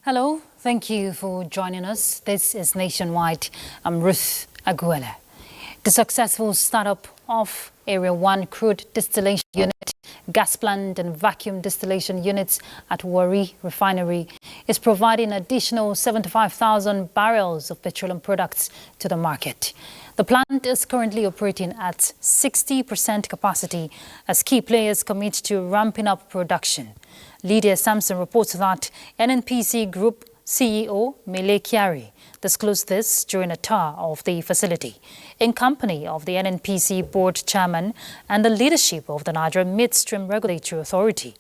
Hello, thank you for joining us. This is Nationwide. I'm Ruth Aguela. The successful startup of Area 1 crude distillation unit, gas plant and vacuum distillation units at Warri Refinery is providing additional 75,000 barrels of petroleum products to the market. The plant is currently operating at 60% capacity as key players commit to ramping up production. Lydia Sampson reports that NNPC Group CEO Mele Kyari disclosed this during a tour of the facility in company of the NNPC board chairman and the leadership of the Nigerian Midstream Regulatory Authority.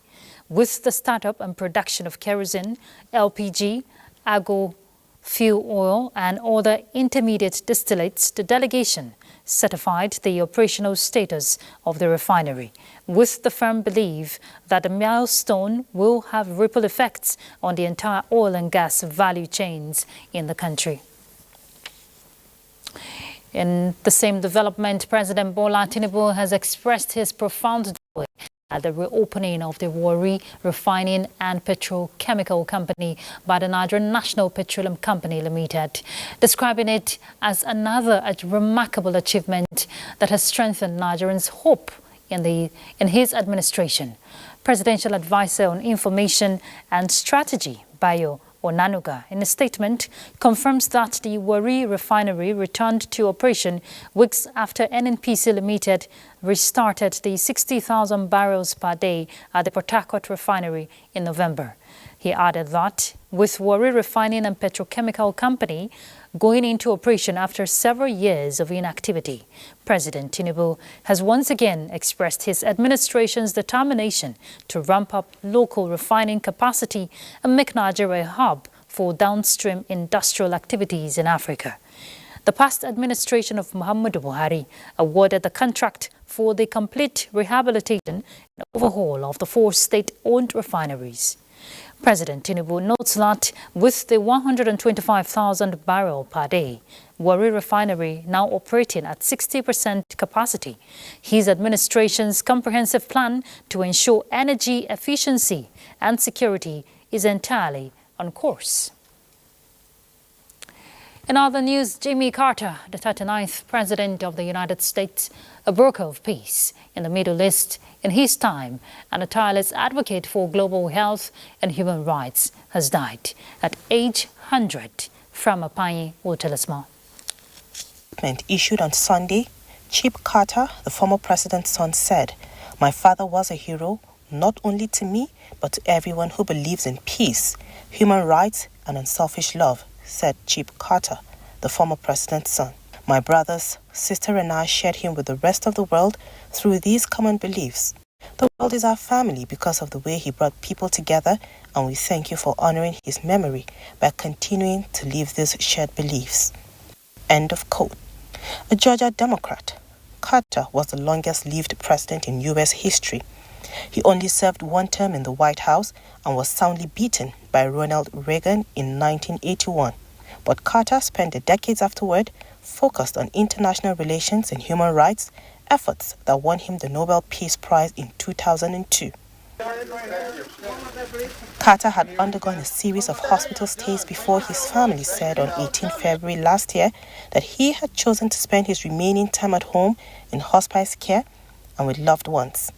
With the startup and production of kerosene, LPG, agro fuel oil and other intermediate distillates, the delegation certified the operational status of the refinery, with the firm belief that the milestone will have ripple effects on the entire oil and gas value chains in the country. In the same development, President Bola Tinubu has expressed his profound joy at the reopening of the Warri Refining and Petrochemical Company by the Nigerian National Petroleum Company Limited, describing it as another remarkable achievement that has strengthened Nigerians' hope in his administration. Presidential Advisor on Information and Strategy, Bayo Onanuga, in a statement, confirms that the Warri Refinery returned to operation weeks after NNPC Limited restarted the 60,000 barrels per day at the Port Harcourt Refinery in November. He added that with Warri Refining and Petrochemical Company going into operation after several years of inactivity, President Tinubu has once again expressed his administration's determination to ramp up local refining capacity and make Nigeria a hub for downstream industrial activities in Africa. The past administration of Muhammadu Buhari awarded the contract for the complete rehabilitation and overhaul of the 4 state-owned refineries. President Tinubu notes that with the 125,000 barrel per day Warri Refinery now operating at 60% capacity, his administration's comprehensive plan to ensure energy efficiency and security is entirely on course. In other news, Jimmy Carter, the 39th President of the United States, a broker of peace in the Middle East in his time and a tireless advocate for global health and human rights, has died at age 100 from Apanyi will tell us more. Issued on Sunday, Chip Carter, the former president's son, said, "My father was a hero, not only to me, but to everyone who believes in peace, human rights, and unselfish love," said Chip Carter, the former president's son. "My brothers, sister, and I shared him with the rest of the world through these common beliefs. The world is our family because of the way he brought people together, and we thank you for honoring his memory by continuing to live these shared beliefs." End of quote. A Georgia Democrat, Carter was the longest-lived president in U.S. history. He only served 1 term in the White House and was soundly beaten by Ronald Reagan in 1981. But Carter spent the decades afterward focused on international relations and human rights, efforts that won him the Nobel Peace Prize in 2002. Carter had undergone a series of hospital stays before his family said on 18 February last year that he had chosen to spend his remaining time at home in hospice care and with loved ones.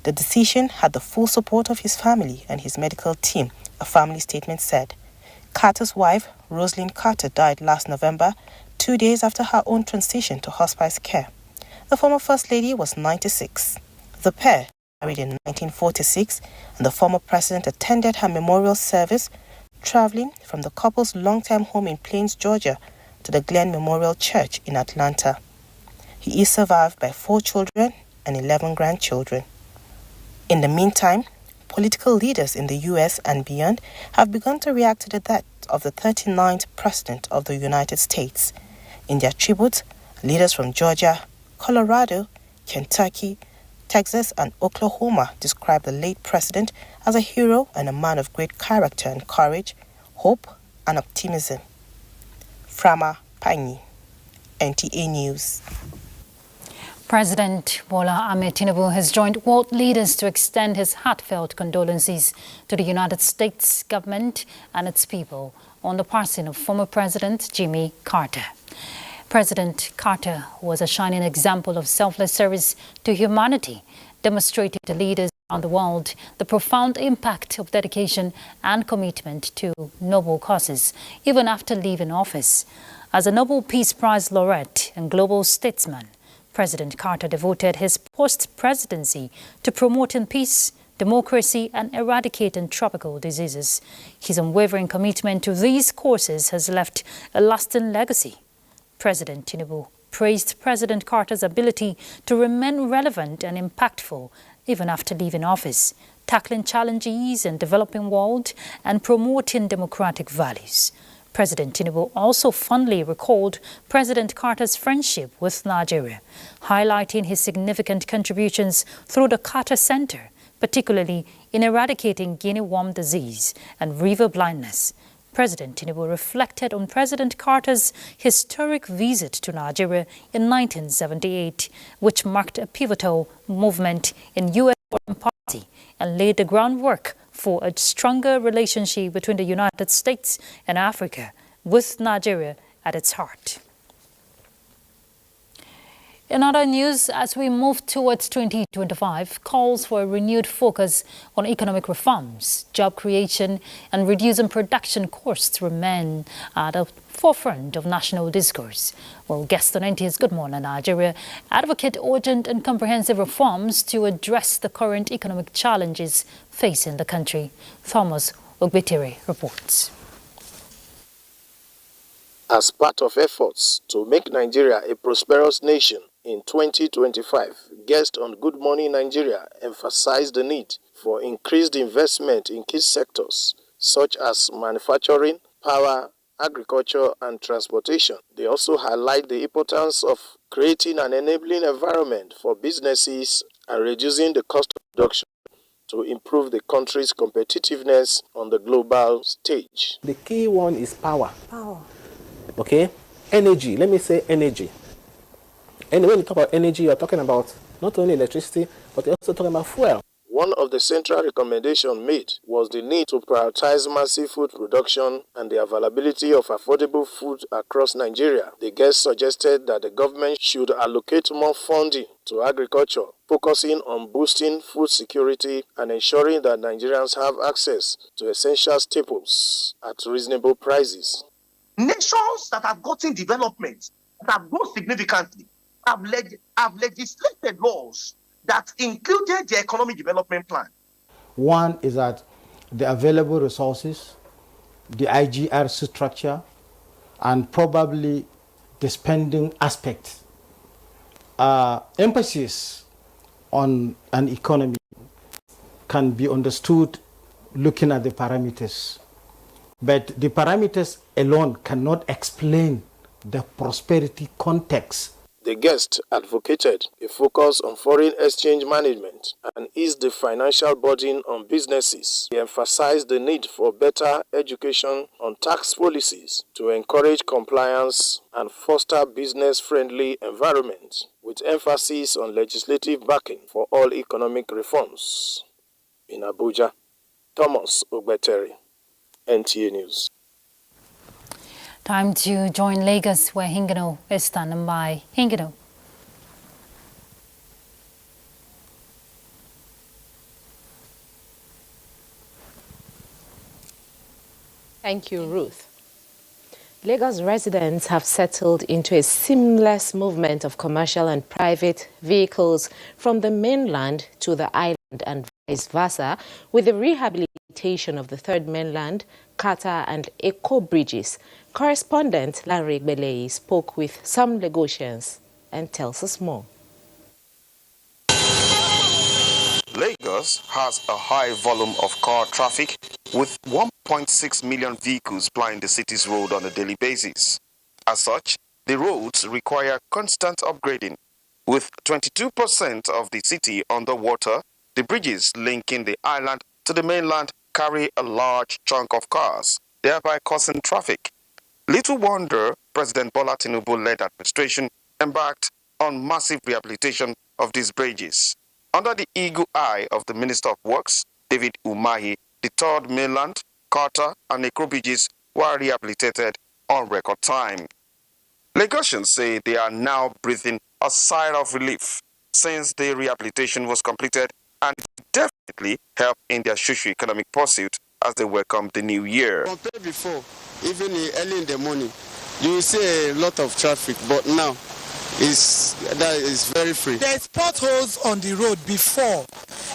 The decision had the full support of his family and his medical team, a family statement said. Carter's wife, Rosalind Carter, died last November, 2 days after her own transition to hospice care. The former First Lady was 96. The pair married in 1946, and the former president attended her memorial service, traveling from the couple's longtime home in Plains, Georgia, to the Glen Memorial Church in Atlanta. He is survived by 4 children and 11 grandchildren. In the meantime, political leaders in the U.S. and beyond have begun to react to the death of the 39th President of the United States. In their tribute, leaders from Georgia, Colorado, Kentucky, Texas, and Oklahoma described the late president as a hero and a man of great character and courage, hope, and optimism. Frama Panyi, NTA News. President Bola Ahmed Tinubu has joined world leaders to extend his heartfelt condolences to the United States government and its people on the passing of former President Jimmy Carter. President Carter was a shining example of selfless service to humanity, demonstrating to leaders around the world the profound impact of dedication and commitment to noble causes, even after leaving office. As a Nobel Peace Prize laureate and global statesman, President Carter devoted his post-presidency to promoting peace, democracy, and eradicating tropical diseases. His unwavering commitment to these causes has left a lasting legacy. President Tinubu praised President Carter's ability to remain relevant and impactful even after leaving office, tackling challenges in the developing world and promoting democratic values. President Tinubu also fondly recalled President Carter's friendship with Nigeria, highlighting his significant contributions through the Carter Center, particularly in eradicating guinea worm disease and river blindness. President Tinubu reflected on President Carter's historic visit to Nigeria in 1978, which marked a pivotal movement in U.S. foreign policy and laid the groundwork for a stronger relationship between the United States and Africa, with Nigeria at its heart. In other news, as we move towards 2025, calls for a renewed focus on economic reforms, job creation, and reducing production costs remain at the forefront of national discourse. Well, guests on NTA's Good Morning Nigeria advocate urgent and comprehensive reforms to address the current economic challenges facing the country. Thomas Ogbetere reports. As part of efforts to make Nigeria a prosperous nation in 2025, guests on Good Morning Nigeria emphasized the need for increased investment in key sectors such as manufacturing, power, agriculture, and transportation. They also highlight the importance of creating an enabling environment for businesses and reducing the cost of production to improve the country's competitiveness on the global stage. The key one is power. Okay? Energy. Let me say energy. And when you talk about energy, you're talking about not only electricity, but you're also talking about fuel. One of the central recommendations made was the need to prioritize massive food production and the availability of affordable food across Nigeria. The guest suggested that the government should allocate more funding to agriculture, focusing on boosting food security and ensuring that Nigerians have access to essential staples at reasonable prices. Nations that have gotten development, that have grown significantly, have legislated laws that included the economic development plan. One is that the available resources, the IGR structure, and probably the spending aspect. Emphasis on an economy can be understood looking at the parameters. But the parameters alone cannot explain the prosperity context. The guest advocated a focus on foreign exchange management and eased the financial burden on businesses. He emphasized the need for better education on tax policies to encourage compliance and foster business-friendly environment, with emphasis on legislative backing for all economic reforms. In Abuja, Thomas Ogbetere, NTA News. Time to join Lagos, where Hingano is standing by. Hingano. Thank you, Ruth. Lagos residents have settled into a seamless movement of commercial and private vehicles from the mainland to the island and vice versa, with the rehabilitation of the Third Mainland, Kata and Eko bridges. Correspondent Larry Belei spoke with some Lagosians and tells us more. Lagos has a high volume of car traffic, with 1.6 million vehicles plying the city's road on a daily basis. As such, the roads require constant upgrading. With 22% of the city underwater, the bridges linking the island to the mainland carry a large chunk of cars, thereby causing traffic. Little wonder President Bola Tinubu-led administration embarked on massive rehabilitation of these bridges. Under the eagle eye of the Minister of Works, David Umahi, the Third Mainland, Carter, and Eko bridges were rehabilitated on record time. Lagosians say they are now breathing a sigh of relief since the rehabilitation was completed, and definitely help in their socio-economic pursuit as they welcome the new year. Compared before, even early in the morning, you will see a lot of traffic, but now that is very free. There's potholes on the road before,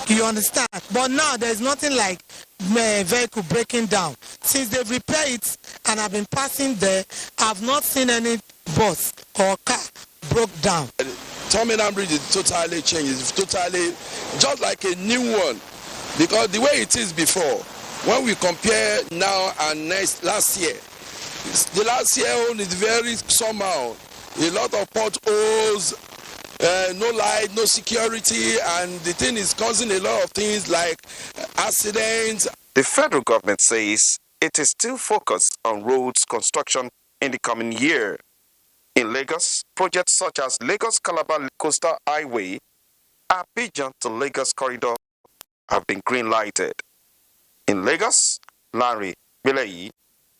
you understand, but now there's nothing like vehicle breaking down. Since they've repaired it and I've been passing there, I've not seen any bus or car broke down. Terminal bridge is totally changed. It's totally just like a new one, because the way it is before, when we compare now and last year, the last year one is very somehow. A lot of potholes, no light, no security, and the thing is causing a lot of things like accidents. The federal government says it is still focused on roads construction in the coming year. In Lagos, projects such as Lagos-Calabar Coastal Highway, Abuja to Lagos Corridor have been green-lighted. In Lagos, Larry Belei,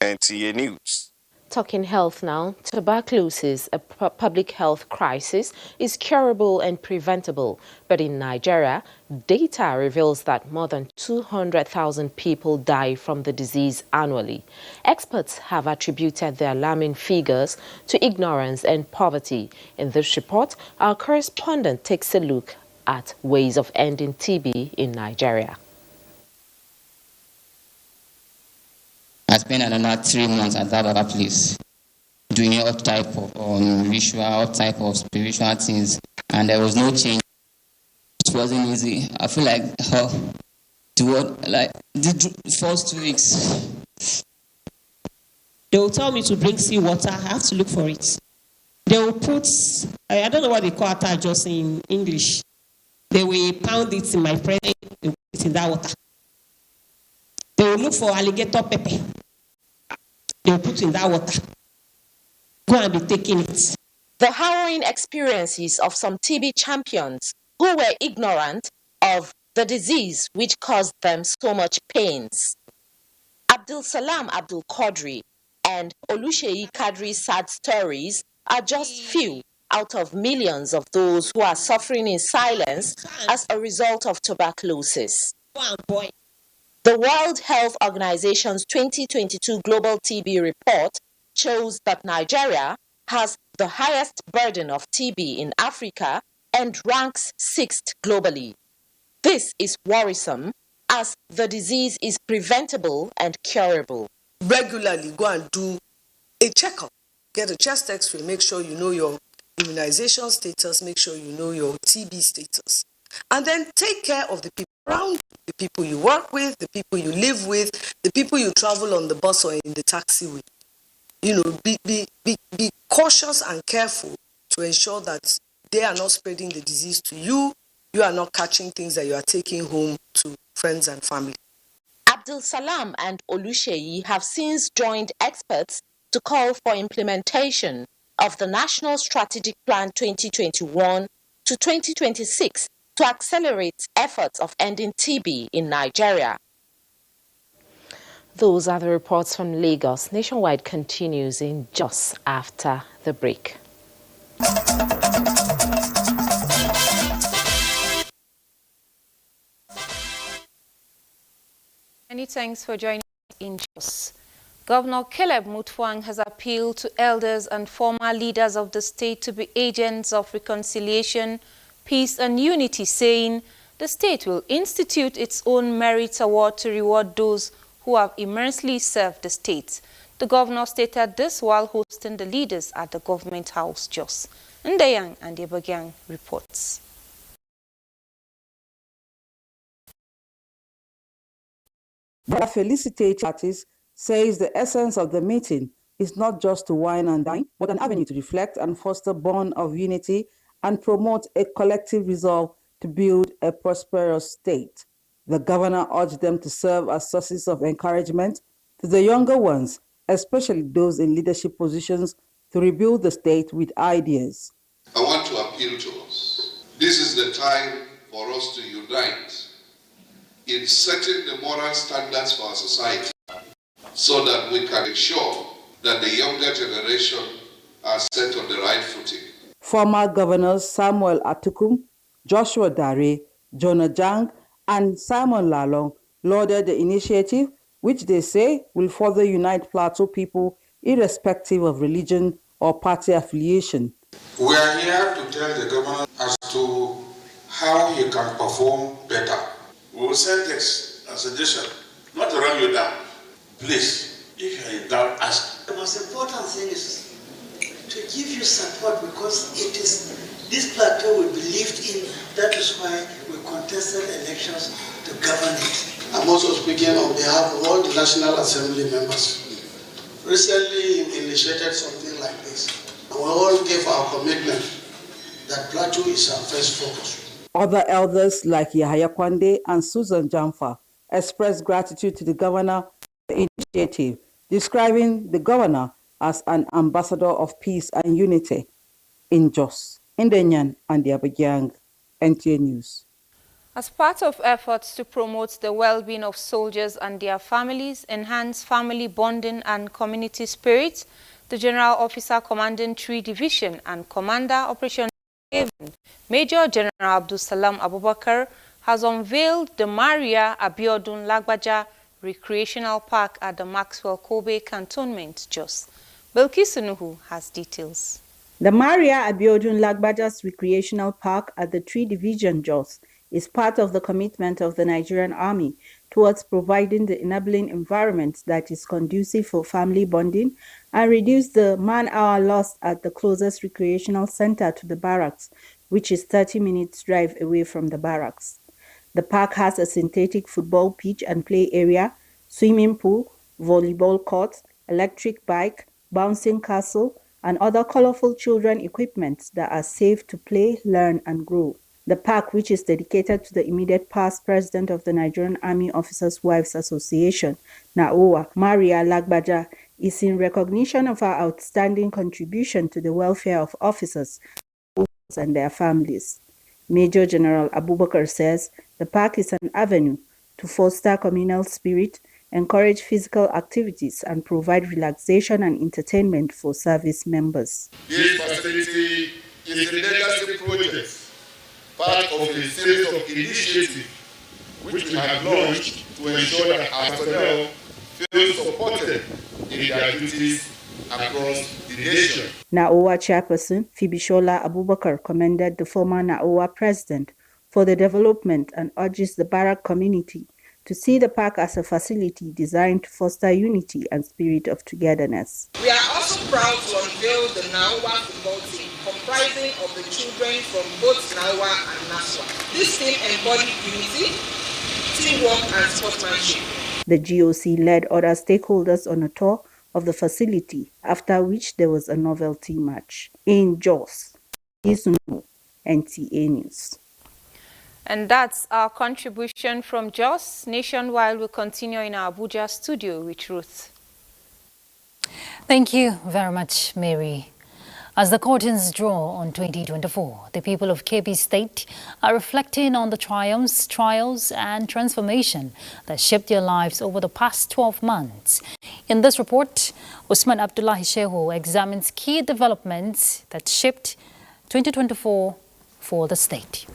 NTA News. Talking health now, tuberculosis, a public health crisis, is curable and preventable. But in Nigeria, data reveals that more than 200,000 people die from the disease annually. Experts have attributed the alarming figures to ignorance and poverty. In this report, our correspondent takes a look at ways of ending TB in Nigeria. I spent another 3 months at that other place, doing all type of ritual, all type of spiritual things, and there was no change. It wasn't easy. I feel like the first 2 weeks, they will tell me to bring seawater. I have to look for it. They will put, I don't know what they call it just in English. They will pound it in my presence, they will put it in that water. They will look for alligator pepper. They will put in that water. Go and be taking it. The harrowing experiences of some TB champions who were ignorant of the disease which caused them so much pains. Abdul Salam Abdul Qadri and Oluseyi Kadri's sad stories are just few out of millions of those who are suffering in silence as a result of tuberculosis. The World Health Organization's 2022 Global TB report shows that Nigeria has the highest burden of TB in Africa and ranks 6th globally. This is worrisome as the disease is preventable and curable. Regularly go and do a checkup. Get a chest x-ray, make sure you know your immunization status, make sure you know your TB status. And then take care of the people around you, the people you work with, the people you live with, the people you travel on the bus or in the taxi with. You know, be cautious and careful to ensure that they are not spreading the disease to you. You are not catching things that you are taking home to friends and family. Abdul Salam and Oluseyi have since joined experts to call for implementation of the National Strategic Plan 2021 to 2026 to accelerate efforts of ending TB in Nigeria. Those are the reports from Lagos. Nationwide continues in just after the break. Many thanks for joining in just Governor Caleb Mutfwang has appealed to elders and former leaders of the state to be agents of reconciliation, peace and unity, saying the state will institute its own merit award to reward those who have immensely served the state. The governor stated this while hosting the leaders at the Government House, Jos. Ndeyang and Abuja reports. The felicitate artist says the essence of the meeting is not just to wine and dine, but an avenue to reflect and foster bond of unity and promote a collective resolve to build a prosperous state. The governor urged them to serve as sources of encouragement to the younger ones, especially those in leadership positions, to rebuild the state with ideas. I want to appeal to us. This is the time for us to unite in setting the moral standards for our society so that we can ensure that the younger generation are set on the right footing. Former governors Samuel Atukum, Joshua Dare, Jonah Jang, and Simon Lalong lauded the initiative, which they say will further unite Plateau people irrespective of religion or party affiliation. We are here to tell the governor as to how he can perform better. We will send this as a suggestion, not to run you down. Please, if you are in doubt, ask. The most important thing is to give you support because it is this plateau we believed in. That is why we contested elections to govern it. I'm also speaking on behalf of all the National Assembly members. Recently initiated something like this. We all gave our commitment that plateau is our first focus. Other elders like Yahaya Kwande and Susan Jamfa expressed gratitude to the governor for the initiative, describing the governor as an ambassador of peace and unity in Jos, Ndenyan and the Abuja. NTA News. As part of efforts to promote the well-being of soldiers and their families, enhance family bonding and community spirit, the General Officer Commanding 3 Division and Commander Operation Major General Abdul Salam Abubakar has unveiled the Maria Abiodun Lagbaja Recreational Park at the Maxwell Kobe Cantonment, Jos. Bilkisu Nuhu has details. The Maria Abiodun Lagbaja's Recreational Park at the 3 Division, Jos, is part of the commitment of the Nigerian Army towards providing the enabling environment that is conducive for family bonding and reduce the man-hour lost at the closest recreational center to the barracks, which is 30 minutes drive away from the barracks. The park has a synthetic football pitch and play area, swimming pool, volleyball court, electric bike, bouncing castle, and other colorful children equipment that are safe to play, learn, and grow. The park, which is dedicated to the immediate past president of the Nigerian Army Officers' Wives Association, NAOA, Maria Lagbaja, is in recognition of her outstanding contribution to the welfare of officers and their families. Major General Abubakar says the park is an avenue to foster communal spirit, encourage physical activities, and provide relaxation and entertainment for service members. This facility is a legacy project, part of a series of initiatives which we have launched to ensure that our personnel feel supported in their duties across the nation. NAOA chairperson Fibishola Abubakar commended the former NAOA president for the development and urges the barrack community to see the park as a facility designed to foster unity and spirit of togetherness. We are also proud to unveil the NAOA football team comprising of the children from both NAOA and NASWA. This team embodied unity, teamwork and sportsmanship. The GOC led other stakeholders on a tour of the facility, after which there was a novelty match. In Jos, NTA News. And that's our contribution from Jos. Nationwide will continue in our Abuja studio with Ruth. Thank you very much, Mary. As the curtains draw on 2024, the people of Kebbi State are reflecting on the triumphs, trials, and transformation that shaped their lives over the past 12 months. In this report, Usman Abdullahi Shehu examines key developments that shaped 2024 for the state.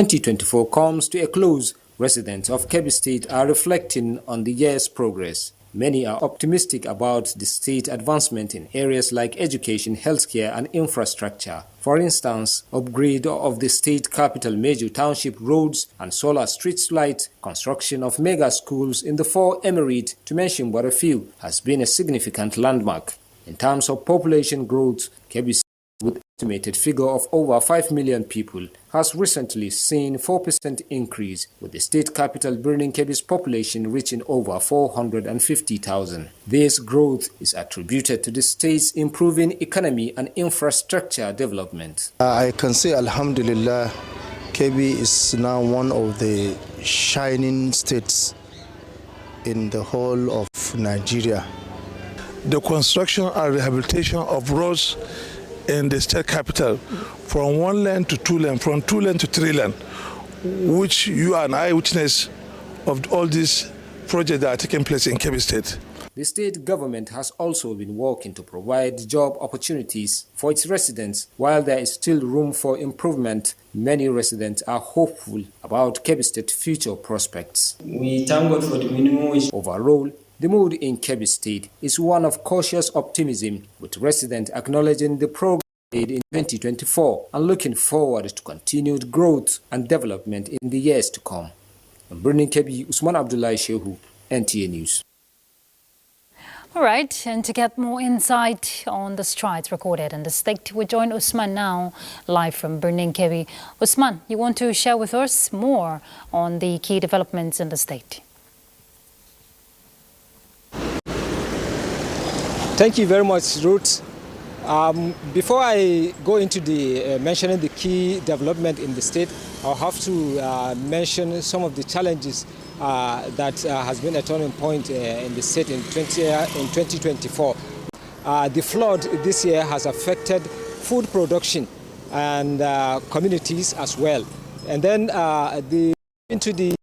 2024 comes to a close. Residents of Kebbi State are reflecting on the year's progress. Many are optimistic about the state advancement in areas like education, healthcare, and infrastructure. For instance, upgrade of the state capital major township roads and solar street light, construction of mega schools in the 4 emirates, to mention but a few, has been a significant landmark. In terms of population growth, Kebbi, with estimated figure of over 5 million people, has recently seen 4% increase, with the state capital Birnin Kebbi's population reaching over 450,000. This growth is attributed to the state's improving economy and infrastructure development. I can say, Alhamdulillah, Kebbi is now one of the shining states in the whole of Nigeria. The construction and rehabilitation of roads in the state capital from 1 lane to 2 lane, from 2 lane to 3 lane, which you are an eyewitness of all these projects that are taking place in Kebbi State. The state government has also been working to provide job opportunities for its residents. While there is still room for improvement, many residents are hopeful about Kebbi State's future prospects. We thank God for the minimum wage. Overall, the mood in Kebbi State is one of cautious optimism, with residents acknowledging the progress made in 2024 and looking forward to continued growth and development in the years to come. In Birnin Kebbi, Usman Abdullahi Shehu, NTA News. All right, and to get more insight on the strides recorded in the state, we join Usman now, live from Birnin Kebbi. Usman, you want to share with us more on the key developments in the state? Thank you very much, Ruth. Before I go into the mentioning the key development in the state, I'll have to mention some of the challenges that has been a turning point in the state in 2024. The flood this year has affected food production and communities as well. And then into the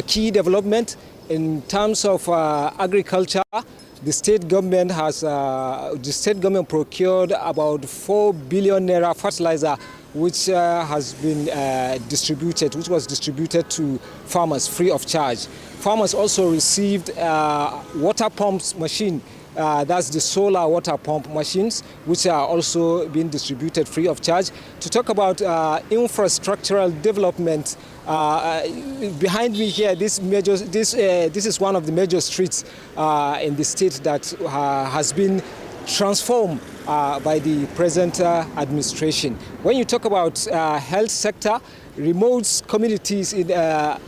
key development in terms of agriculture. The state government procured about 4 billion naira fertilizer, which was distributed to farmers free of charge. Farmers also received water pumps machine. That's the solar water pump machines, which are also being distributed free of charge. To talk about infrastructural development, behind me here, this is one of the major streets in the state that has been transformed by the present administration. When you talk about health sector, remote communities in a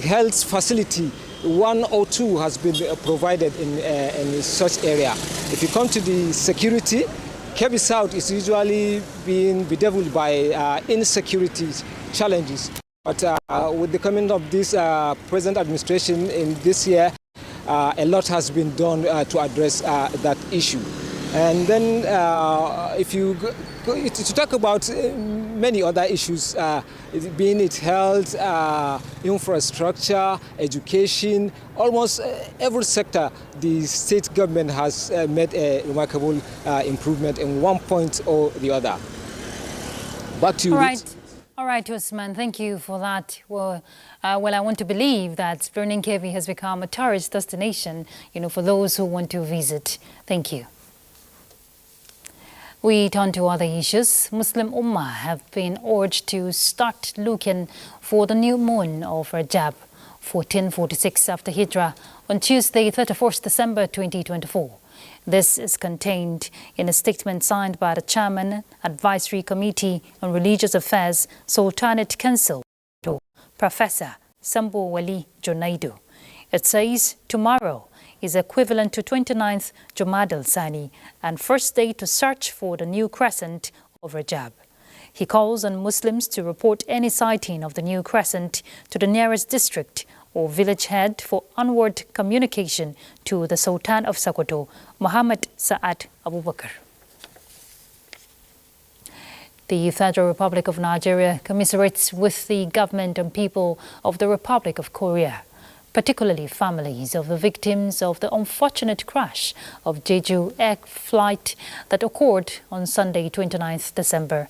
health facility, 1 or 2 has been provided in such area. If you come to the security, Kebbi South is usually being bedeviled by insecurity challenges. But with the coming of this present administration in this year, a lot has been done to address that issue. And then if you to talk about many other issues, being it health, infrastructure, education, almost every sector, the state government has made a remarkable improvement in one point or the other. Back to you. All right, Usman, thank you for that. Well, I want to believe that Birnin Kebbi has become a tourist destination, for those who want to visit. Thank you. We turn to other issues. Muslim Ummah have been urged to start looking for the new moon of Rajab, 1446 after Hijrah, on Tuesday, 31st December 2024. This is contained in a statement signed by the Chairman, Advisory Committee on Religious Affairs, Sultanate Council, Professor Sambo Wali Junaidu. It says tomorrow is equivalent to 29th Jumad al-Sani and first day to search for the new crescent of Rajab. He calls on Muslims to report any sighting of the new crescent to the nearest district or village head for onward communication to the Sultan of Sokoto, Muhammad Sa'ad Abubakar. The Federal Republic of Nigeria commiserates with the government and people of the Republic of Korea, particularly families of the victims of the unfortunate crash of Jeju Air flight that occurred on Sunday, 29th December.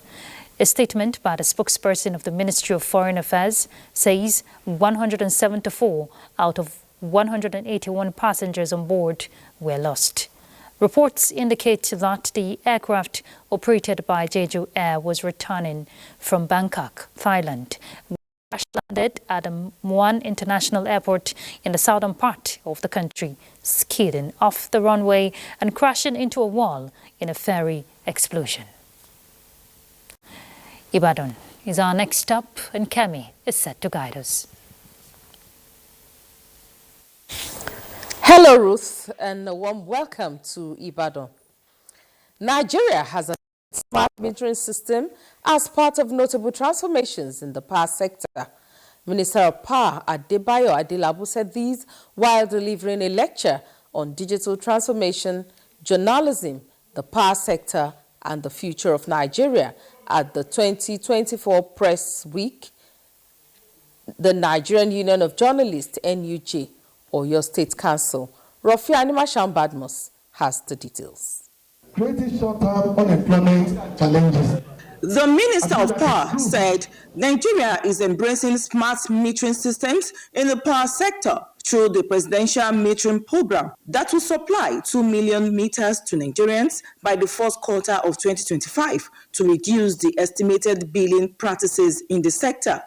A statement by the spokesperson of the Ministry of Foreign Affairs says 174 out of 181 passengers on board were lost. Reports indicate that the aircraft operated by Jeju Air was returning from Bangkok, Thailand. It crash landed at the Muan International Airport in the southern part of the country, skidding off the runway and crashing into a wall in a ferry explosion. Ibadan is our next stop, and Kemi is set to guide us. Hello, Ruth, and a warm welcome to Ibadan. Nigeria has a smart metering system as part of notable transformations in the power sector. Minister of Power Adebayo Adelabu said these while delivering a lecture on digital transformation, journalism, the power sector, and the future of Nigeria at the 2024 Press Week. The Nigerian Union of Journalists, NUJ, Oyo State Council, Rofiani Masham-Badmus, has the details. Creating short-term unemployment challenges. The Minister of Power said Nigeria is embracing smart metering systems in the power sector through the presidential metering program that will supply 2 million meters to Nigerians by the first quarter of 2025 to reduce the estimated billing practices in the sector.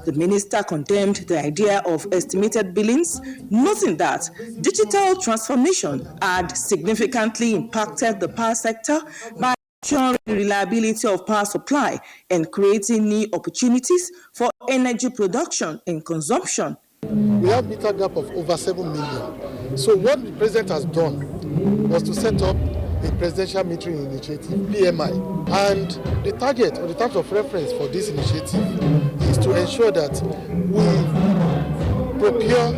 The minister condemned the idea of estimated billings, noting that digital transformation had significantly impacted the power sector by ensuring the reliability of power supply and creating new opportunities for energy production and consumption. We have meter gap of over 7 million. So what the president has done was to set up a presidential metering initiative, PMI. And the target or the terms of reference for this initiative is to ensure that we procure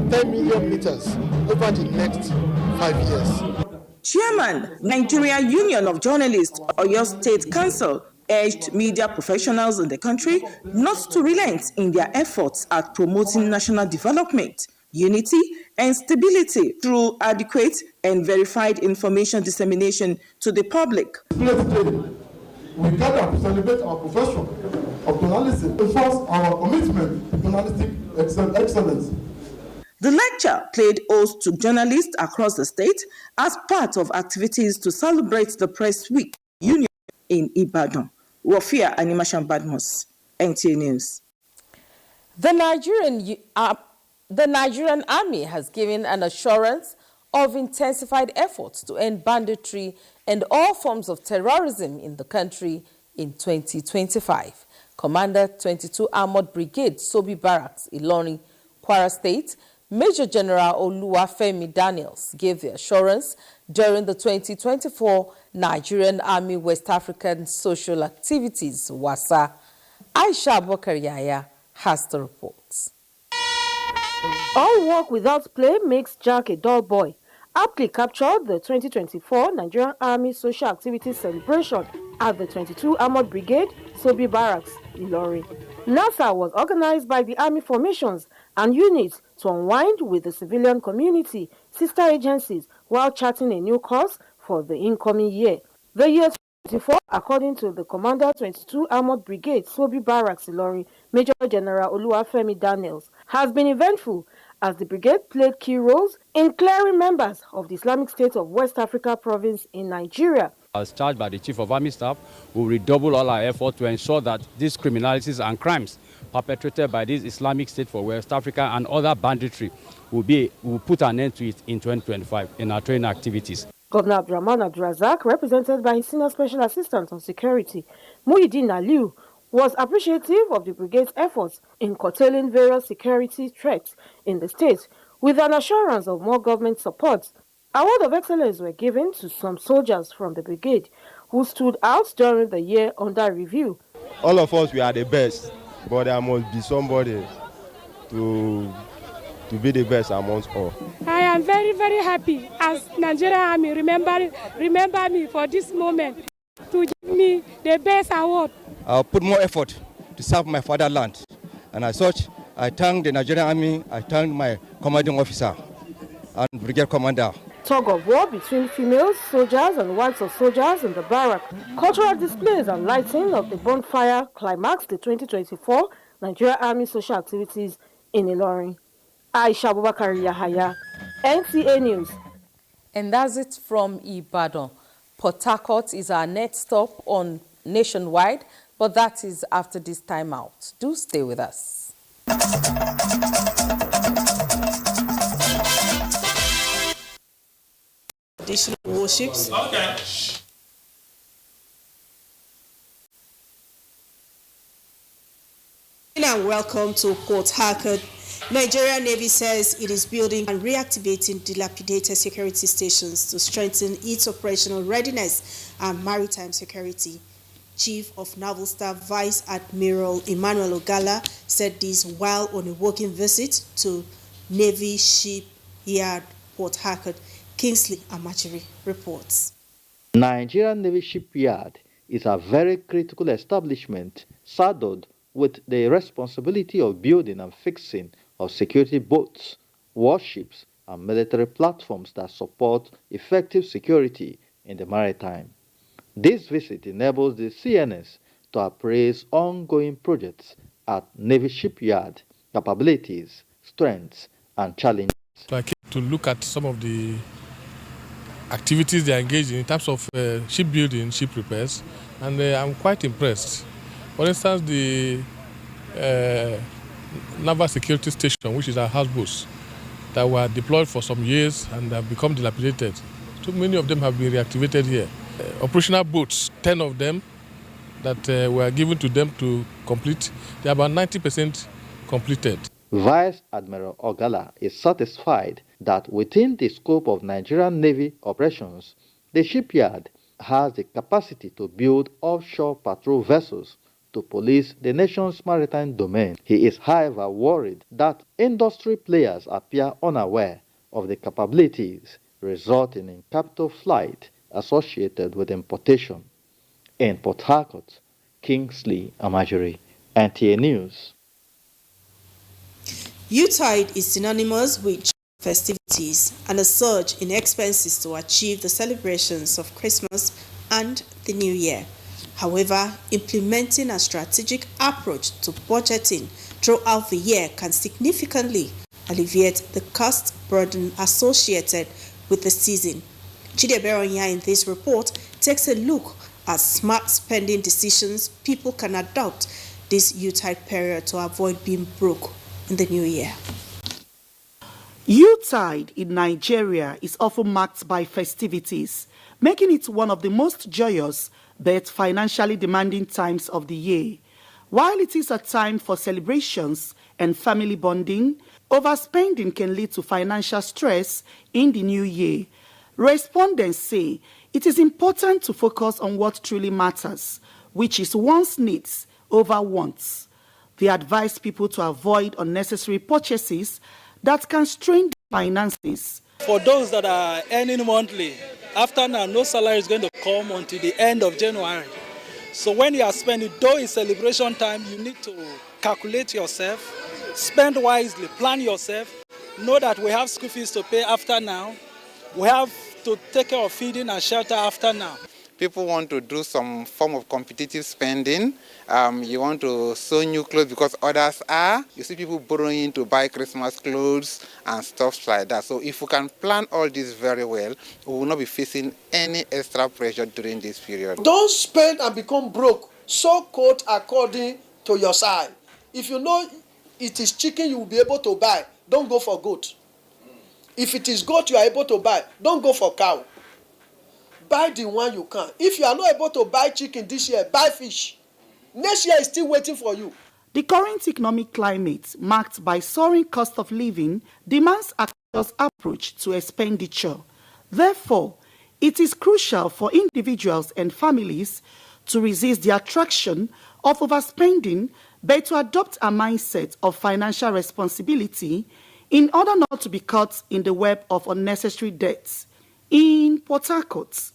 10 million meters over the next 5 years. Chairman, Nigerian Union of Journalists, Oyo State Council, urged media professionals in the country not to relent in their efforts at promoting national development, unity, and stability through adequate and verified information dissemination to the public. We gather to celebrate our profession of journalism, enforce our commitment to journalistic excellence. The lecture played host to journalists across the state as part of activities to celebrate the Press Week Union in Ibadan. Wafia Animashan Badmos, NTA News. The Nigerian Army has given an assurance of intensified efforts to end banditry and all forms of terrorism in the country in 2025. Commander 22 Armored Brigade, Sobi Barracks, Ilorin, Kwara State, Major General Oluwafemi Daniels gave the assurance during the 2024 Nigerian Army West African Social Activities, WASA. Aisha Abubakar has the reports. All work without play makes Jack a dull boy. Aptly captured the 2024 Nigerian Army Social Activities celebration at the 22 Armored Brigade, Sobi Barracks, Ilorin. NASA was organized by the Army formations and units to unwind with the civilian community, sister agencies, while charting a new course for the incoming year. The year 2024, according to the Commander 22 Armored Brigade, Sobi Barracks, Ilorin, Major General Oluwafemi Daniels, has been eventful as the brigade played key roles in clearing members of the Islamic State of West Africa province in Nigeria. As charged by the Chief of Army Staff, we will redouble all our effort to ensure that these criminalities and crimes perpetrated by this Islamic State for West Africa and other banditry will put an end to it in 2025 in our training activities. Governor Abdurrahman Abdurazak, represented by his Senior Special Assistant on Security, Muhyiddin Aliu, was appreciative of the brigade's efforts in curtailing various security threats in the state, with an assurance of more government support. Awards of excellence were given to some soldiers from the brigade who stood out during the year under review. All of us, we are the best, but there must be somebody to be the best amongst all. I am very, very happy as Nigerian Army remember me for this moment to give me the best award. I'll put more effort to serve my fatherland, and as such, I thank the Nigerian Army, I thank my commanding officer and brigade commander. Tug of war between female soldiers and wives of soldiers in the barrack. Cultural displays and lighting of the bonfire climaxed the 2024 Nigerian Army Social Activities in Ilorin. Aisha Abubakar Yahaya, NTA News. And that's it from Ibadan. Port Harcourt is our next stop on Nationwide, but that is after this time out. Do stay with us. Additional warships. Okay. And welcome to Port Harcourt. Nigerian Navy says it is building and reactivating dilapidated security stations to strengthen its operational readiness and maritime security. Chief of Naval Staff Vice Admiral Emmanuel Ogala said this while on a working visit to Navy Shipyard Port Harcourt. Kingsley Amachiri reports. Nigerian Navy Shipyard is a very critical establishment saddled with the responsibility of building and fixing of security boats, warships, and military platforms that support effective security in the maritime. This visit enables the CNS to appraise ongoing projects at Navy Shipyard, capabilities, strengths, and challenges. So I came to look at some of the activities they are engaged in terms of shipbuilding, ship repairs, and I'm quite impressed. For instance, the Naval Security Station, which is our houseboats, that were deployed for some years and have become dilapidated. Too many of them have been reactivated here. Operational boats, 10 of them that were given to them to complete, they are about 90% completed. Vice Admiral Ogala is satisfied that within the scope of Nigerian Navy operations, the shipyard has the capacity to build offshore patrol vessels to police the nation's maritime domain. He is, however, worried that industry players appear unaware of the capabilities resulting in capital flight associated with importation. In Port Harcourt, Kingsley Amajiri, NTA News. Yuletide is synonymous with festivities and a surge in expenses to achieve the celebrations of Christmas and the New Year. However, implementing a strategic approach to budgeting throughout the year can significantly alleviate the cost burden associated with the season. Chide Beronya in this report takes a look at smart spending decisions people can adopt this Yuletide period to avoid being broke in the new year. Yuletide in Nigeria is often marked by festivities, making it one of the most joyous but financially demanding times of the year. While it is a time for celebrations and family bonding, overspending can lead to financial stress in the new year. Respondents say it is important to focus on what truly matters, which is one's needs over wants. They advise people to avoid unnecessary purchases that can strain their finances. For those that are earning monthly, after now, no salary is going to come until the end of January. So when you are spending, though it's celebration time, you need to calculate yourself, spend wisely, plan yourself, know that we have school fees to pay after now, we have to take care of feeding and shelter after now. People want to do some form of competitive spending. You want to sew new clothes because others are. You see people borrowing to buy Christmas clothes and stuff like that. So if we can plan all this very well, we will not be facing any extra pressure during this period. Don't spend and become broke. So quote according to your side. If you know it is chicken you will be able to buy, don't go for goat. If it is goat you are able to buy, don't go for cow. Buy the one you can. If you are not able to buy chicken this year, buy fish. Next year is still waiting for you. The current economic climate, marked by soaring cost of living, demands a cautious approach to expenditure. Therefore, it is crucial for individuals and families to resist the attraction of overspending, but to adopt a mindset of financial responsibility in order not to be caught in the web of unnecessary debts. In Port Harcourt,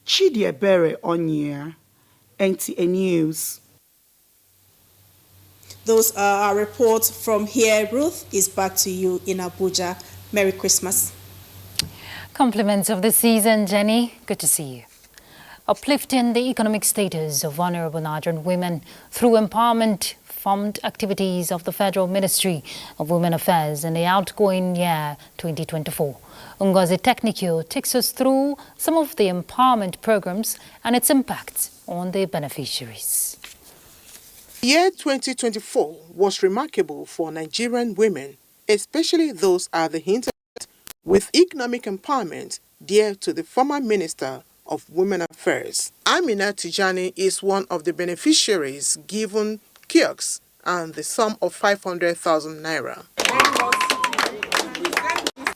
Chidiebere Onyia, NTA News. Those are our reports from here. Ruth is back to you in Abuja. Merry Christmas. Compliments of the season, Jenny. Good to see you. uplifting the economic status of vulnerable Nigerian women through empowerment fund activities of the Federal Ministry of Women Affairs in the outgoing year 2024. Ngozi Technical takes us through some of the empowerment programs and its impact on the beneficiaries. The year 2024 was remarkable for Nigerian women, especially those at the hinterland, with economic empowerment dear to the former Minister of Women Affairs. Amina Tijani is one of the beneficiaries given kiosks and the sum of 500,000 naira.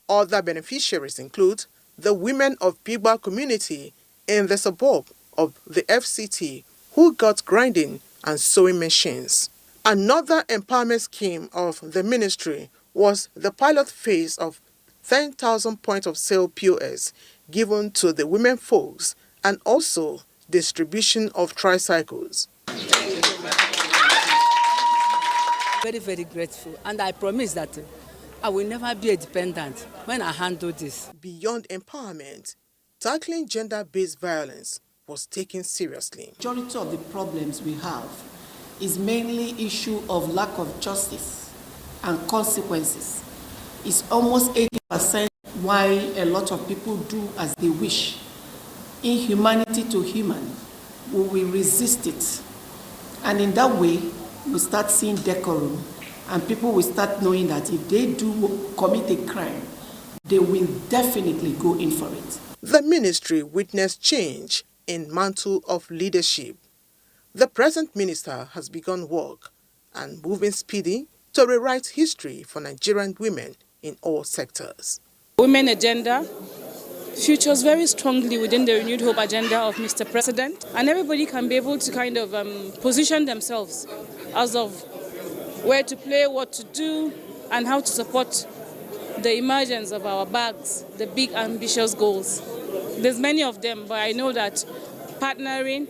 Other beneficiaries include the women of Pigba community in the suburb of the FCT who got grinding and sewing machines. Another empowerment scheme of the ministry was the pilot phase of 10,000 point of sale POS given to the women folks and also distribution of tricycles. Very, very grateful, and I promise that I will never be a dependent when I handle this. Beyond empowerment, tackling gender-based violence was taken seriously. The majority of the problems we have is mainly issue of lack of justice and consequences. It's almost 80% why a lot of people do as they wish. Inhumanity to human, we will resist it. And in that way, we start seeing decorum, and people will start knowing that if they do commit a crime, they will definitely go in for it. The ministry witnessed change in mantle of leadership. The present minister has begun work and moving speedy to rewrite history for Nigerian women in all sectors. Women agenda features very strongly within the renewed hope agenda of Mr. President, and everybody can be able to kind of position themselves as of where to play, what to do, and how to support the emergence of our bags, the big ambitious goals. There's many of them, but I know that partnering,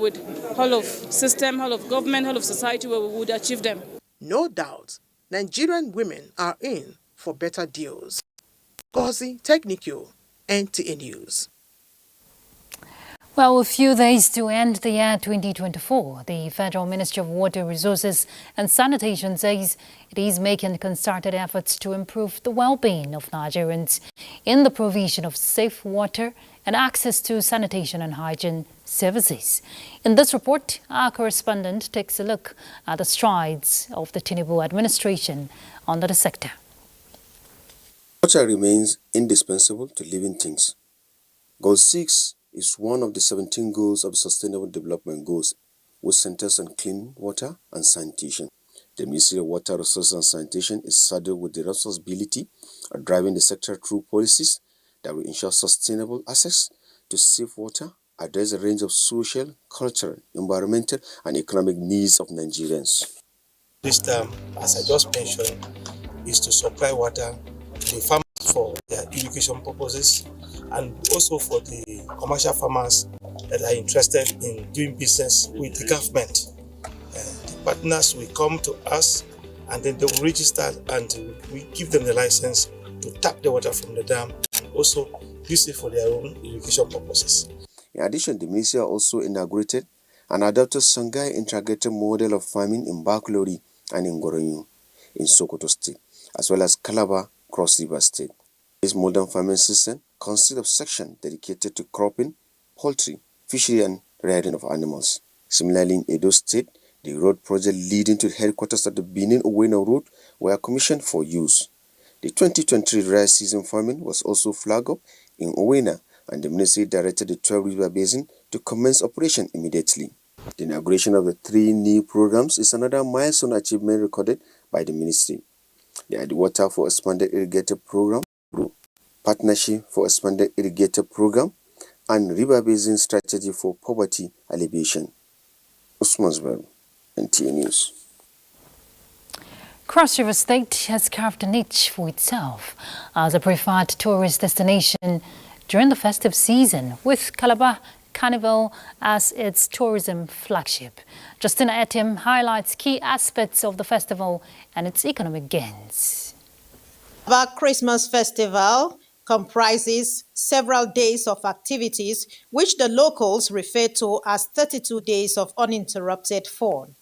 with whole of system, whole of government, whole of society, where we would achieve them. No doubt, Nigerian women are in for better deals. Ngozi Technical, NTA News. Well, a few days to end the year 2024, the Federal Ministry of Water Resources and Sanitation says it is making concerted efforts to improve the well-being of Nigerians in the provision of safe water and access to sanitation and hygiene services. In this report, our correspondent takes a look at the strides of the Tinubu administration under the sector. Water remains indispensable to living things. Goal 6 is one of the 17 goals of Sustainable Development Goals, which centers on clean water and sanitation. The Ministry of Water Resources and Sanitation is saddled with the responsibility of driving the sector through policies that will ensure sustainable access to safe water, address a range of social, cultural, environmental, and economic needs of Nigerians. This term, as I just mentioned, is to supply water to the farmers for their irrigation purposes and also for the commercial farmers that are interested in doing business with the government. The partners will come to us and then they will register and we give them the license to tap the water from the dam and also use it for their own irrigation purposes. In addition, the ministry also inaugurated and adopted Songhai integrated model of farming in Bakulori and in Goronyo in Sokoto State, as well as Calabar, Cross River State. This modern farming system consists of sections dedicated to cropping, poultry, fishery, and rearing of animals. Similarly, in Edo State, the road project leading to the headquarters of the Benin-Oweno Road were commissioned for use. The 2023 dry season farming was also flagged up in Owena, and the ministry directed the 12 River Basin to commence operation immediately. The inauguration of the 3 new programs is another milestone achievement recorded by the ministry. They are the Water for Expanded Irrigated Program, Partnership for Expanded Irrigated Program, and River Basin Strategy for Poverty Alleviation. Usman Zubairu, NTA News. Cross River State has carved a niche for itself as a preferred tourist destination during the festive season, with Calabar Carnival as its tourism flagship. Justina Etim highlights key aspects of the festival and its economic gains. Our Christmas festival comprises several days of activities, which the locals refer to as 32 days of uninterrupted fun.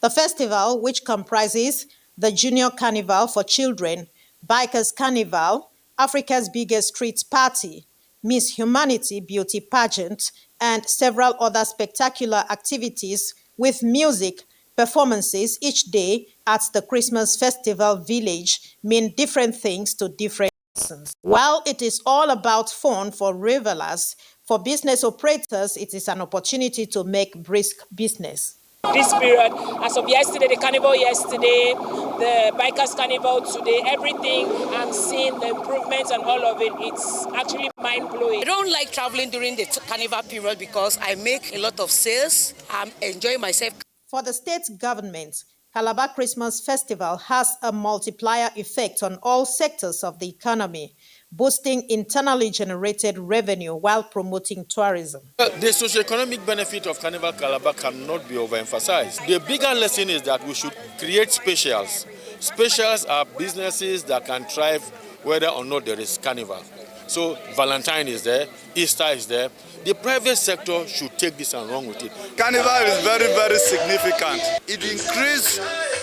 The festival, which comprises the Junior Carnival for children, Bikers Carnival, Africa's biggest street party, Miss Humanity beauty pageant, and several other spectacular activities with music, performances each day at the Christmas Festival Village mean different things to different persons. While it is all about fun for revelers, for business operators, it is an opportunity to make brisk business. This period, as of yesterday, the carnival yesterday, the bikers carnival today, everything, I'm seeing the improvements and all of it, it's actually mind-blowing. I don't like traveling during the carnival period because I make a lot of sales. I'm enjoying myself. For the state government, Calabar Christmas Festival has a multiplier effect on all sectors of the economy, boosting internally generated revenue while promoting tourism. The socioeconomic benefit of Carnival Calabar cannot be overemphasized. The bigger lesson is that we should create specials. Specials are businesses that can thrive whether or not there is carnival. So Valentine is there, Easter is there. The private sector should take this and run with it. Carnival is very, very significant. It increases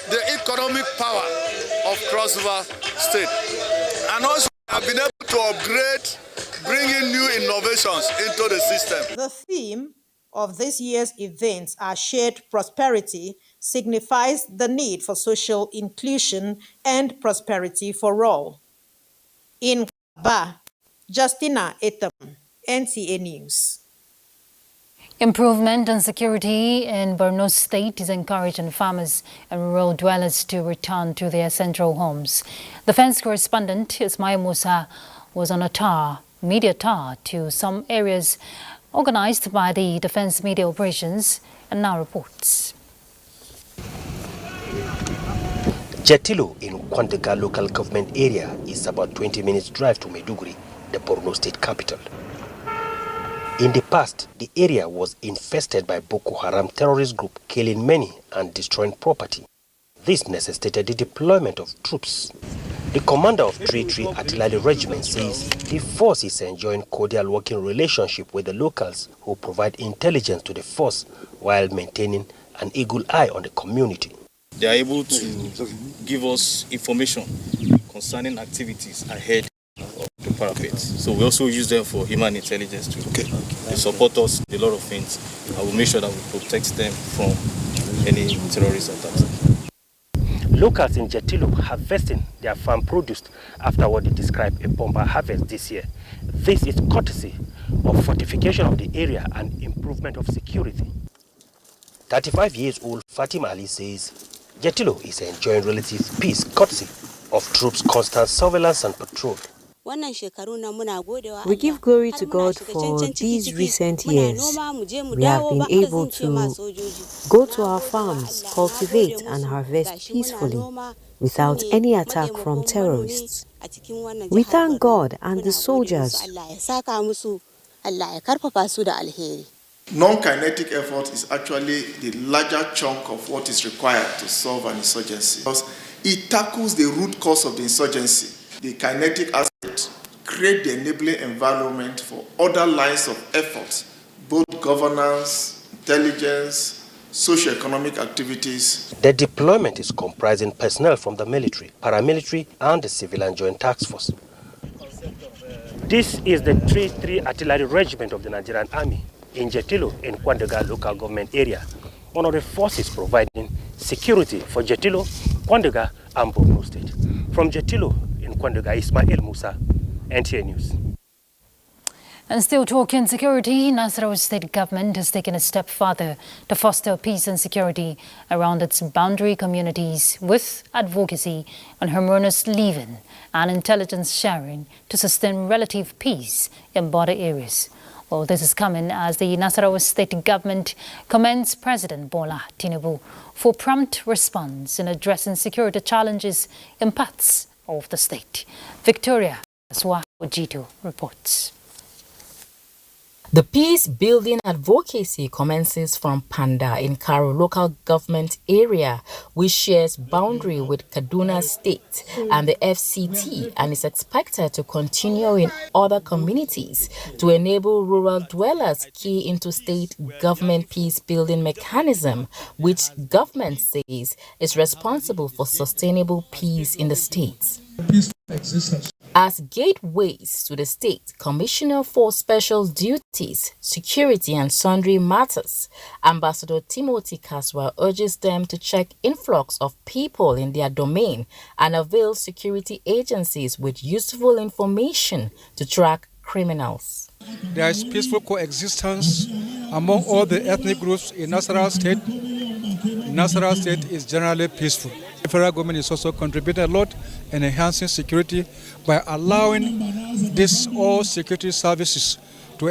the economic power of Cross River State. And also, I've been able to upgrade, bringing new innovations into the system. The theme of this year's events, Our Shared Prosperity, signifies the need for social inclusion and prosperity for all. In Calabar, Justina Etam, NTA News. Improvement in security in Borno State is encouraging farmers and rural dwellers to return to their central homes. Defense correspondent Ismail Musa was on a media tour to some areas organized by the Defense Media Operations and now reports. Jetilo in Kwandega local government area is about 20 minutes drive to Maiduguri, the Borno State capital. In the past, the area was infested by Boko Haram terrorist group, killing many and destroying property. This necessitated the deployment of troops. The commander of 3-3 Artillery Regiment says the force is enjoying cordial working relationship with the locals who provide intelligence to the force while maintaining an eagle eye on the community. They are able to give us information concerning activities ahead of the parapet. So we also use them for human intelligence too. They support us in a lot of things. I will make sure that we protect them from any terrorist attacks. Locals in Jetilo harvesting their farm produce after what they describe a bomber harvest this year. This is courtesy of fortification of the area and improvement of security. 35 years old Fatima Ali says Jetilo is enjoying relative peace courtesy of troops' constant surveillance and patrol. We give glory to God for these recent years. We have been able to go to our farms, cultivate and harvest peacefully without any attack from terrorists. We thank God and the soldiers. Non-kinetic effort is actually the larger chunk of what is required to solve an insurgency, because it tackles the root cause of the insurgency. The kinetic aspect create the enabling environment for other lines of effort, both governance, intelligence, socio-economic activities. The deployment is comprising personnel from the military, paramilitary, and the Civilian Joint Task Force. This is the 3-3 Artillery Regiment of the Nigerian Army in Jetilo in Kwandega local government area, one of the forces providing security for Jetilo, Kwandega, and Borno State. From Jetilo in Kwandega, Ismail Musa, NTA News. And still talking security, Nasarawa state government has taken a step further to foster peace and security around its boundary communities with advocacy on harmonious living and intelligence sharing to sustain relative peace in border areas. Well, this is coming as the Nasarawa state government commends President Bola Tinubu for prompt response in addressing security challenges in parts of the state. Victoria Swahojito reports. The peace building advocacy commences from Panda in Karo local government area, which shares boundary with Kaduna State and the FCT, and is expected to continue in other communities to enable rural dwellers key into state government peace building mechanism, which government says is responsible for sustainable peace in the state. As gateways to the State Commissioner for Special Duties, Security and Sundry Matters, Ambassador Timothy Kaswa urges them to check influx of people in their domain and avail security agencies with useful information to track criminals. There is peaceful coexistence among all the ethnic groups in Nasarawa State. Nasarawa State is generally peaceful. The federal government is also contributing a lot in enhancing security by allowing all security services to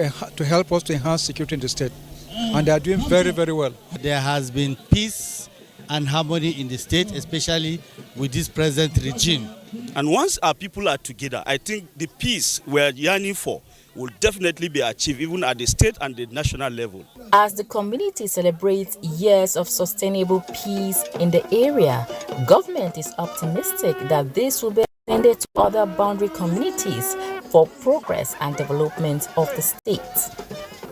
help us to enhance security in the state. And they are doing very, very well. There has been peace and harmony in the state, especially with this present regime. And once our people are together, I think the peace we're yearning for will definitely be achieved even at the state and the national level. As the community celebrates years of sustainable peace in the area, government is optimistic that this will be extended to other boundary communities for progress and development of the state.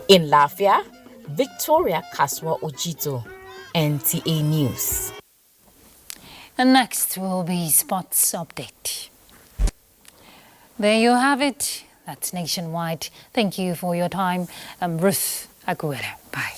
In Lafia, Victoria Kaswa Ojito, NTA News. And next will be Sports Update. There you have it. That's nationwide. Thank you for your time. I'm Ruth Aguilera. Bye.